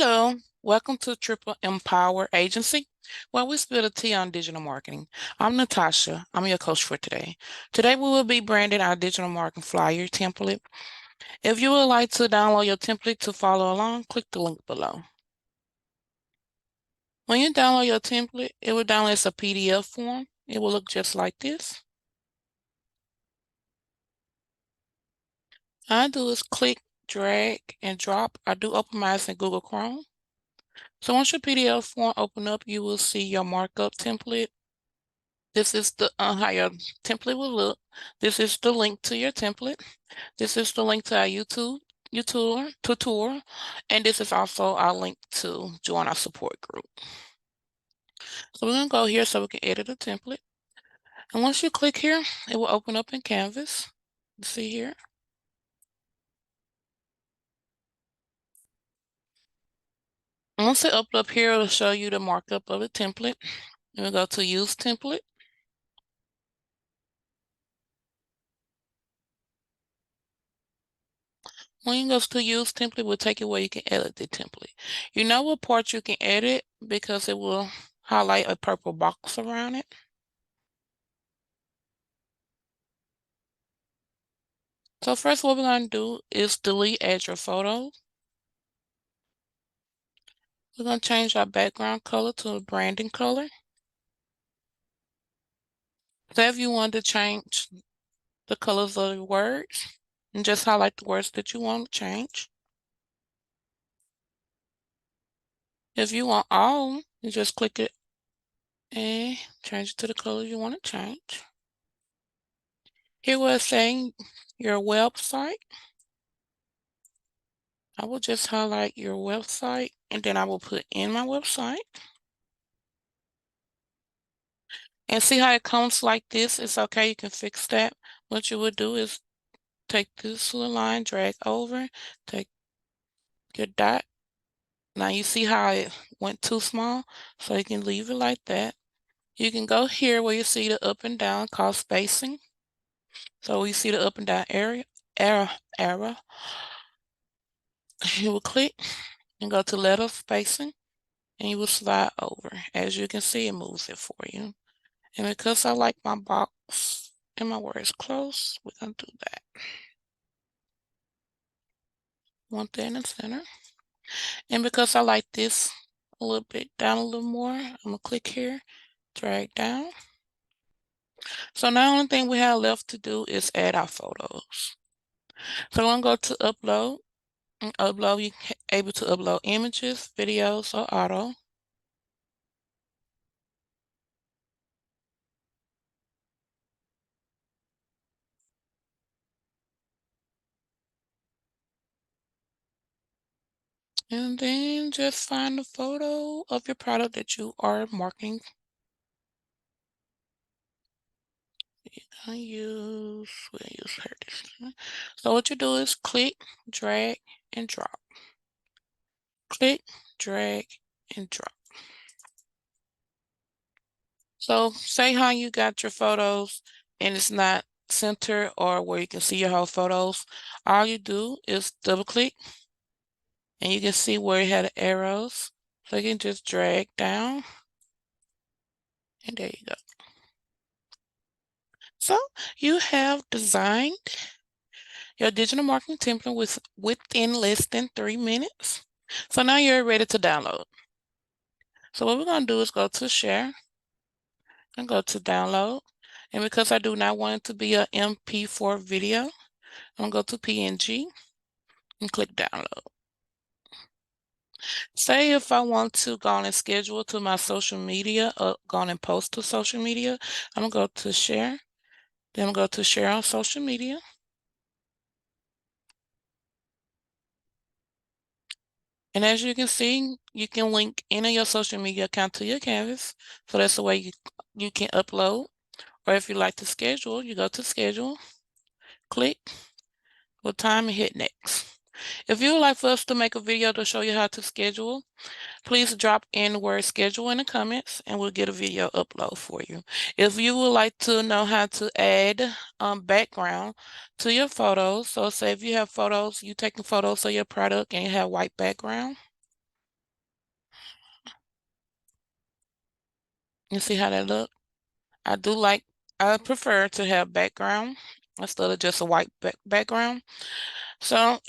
Hello, welcome to Triple Empower Agency, where we spill the tea on digital marketing. I'm Natasha. I'm your coach for today. Today we will be branding our digital marketing flyer template. If you would like to download your template to follow along, click the link below. When you download your template, it will download as a PDF form. It will look just like this. All I do is click, drag, and drop. I do open mine in Google Chrome. So once your PDF form open up, you will see your markup template. This is the how your template will look. This is the link to your template. This is the link to our YouTube tutorial, and this is also our link to join our support group. So we're gonna go here so we can edit the template. And once you click here, it will open up in Canvas. See here. Once it opens up here, it'll show you the markup of the template. And we'll go to Use Template. When you go to Use Template, we'll take you where you can edit the template. You know what part you can edit because it will highlight a purple box around it. So first what we're going to do is delete Add Your Photo. We're going to change our background color to a branding color. So if you want to change the colors of the words, and just highlight the words that you want to change. If you want all, you just click it and change it to the color you want to change. Here we're saying your website. I will just highlight your website and then I will put in my website. And see how it comes like this? It's okay, you can fix that. What you would do is take this little line, drag over, take your dot. Now you see how it went too small, so you can leave it like that. You can go here where you see the up and down called spacing. So you see the up and down arrow. You will click and go to letter spacing and you will slide over. As you can see, it moves it for you. And because I like my box and my words close, we're going to do that. Want that in the center. And because I like this a little bit down a little more, I'm going to click here, drag down. So now the only thing we have left to do is add our photos. So I'm going to go to upload. And upload, you're able to upload images, videos, or auto. And then just find the photo of your product that you are marketing. We'll use her this time. So what you do is click, drag, and drop. Click, drag, and drop. So say how you got your photos and it's not center or where you can see your whole photos. All you do is double click and you can see where it had the arrows. So you can just drag down and there you go. So you have designed your digital marketing template within less than 3 minutes. So now you're ready to download. So what we're going to do is go to share and go to download. And because I do not want it to be a MP4 video, I'm going to go to PNG and click download. Say if I want to go on and schedule to my social media or go on and post to social media, I'm going to go to share. Then I'm going to go to share on social media. And as you can see, you can link any of your social media account to your Canvas. So that's the way you can upload. Or if you like to schedule, you go to schedule, click what time and hit next. If you would like for us to make a video to show you how to schedule, please drop in the word schedule in the comments and we'll get a video upload for you. If you would like to know how to add background to your photos, so say if you have photos, you taking photos of your product and you have white background, You see how that look? I prefer to have background instead of just a white background. So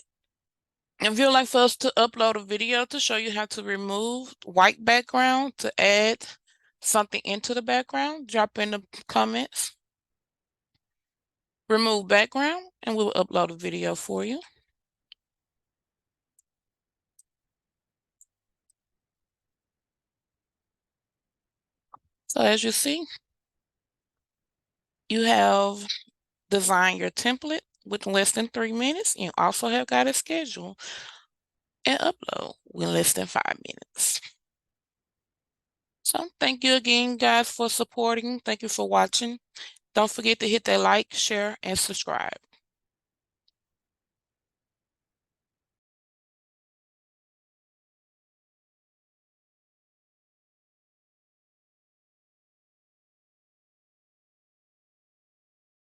if you'd like for us to upload a video to show you how to remove white background to add something into the background, drop in the comments, remove background, and we will upload a video for you. So as you see, you have designed your template with less than 3 minutes. You also have got it scheduled and upload with less than 5 minutes. So thank you again, guys, for supporting. Thank you for watching. Don't forget to hit that like, share, and subscribe.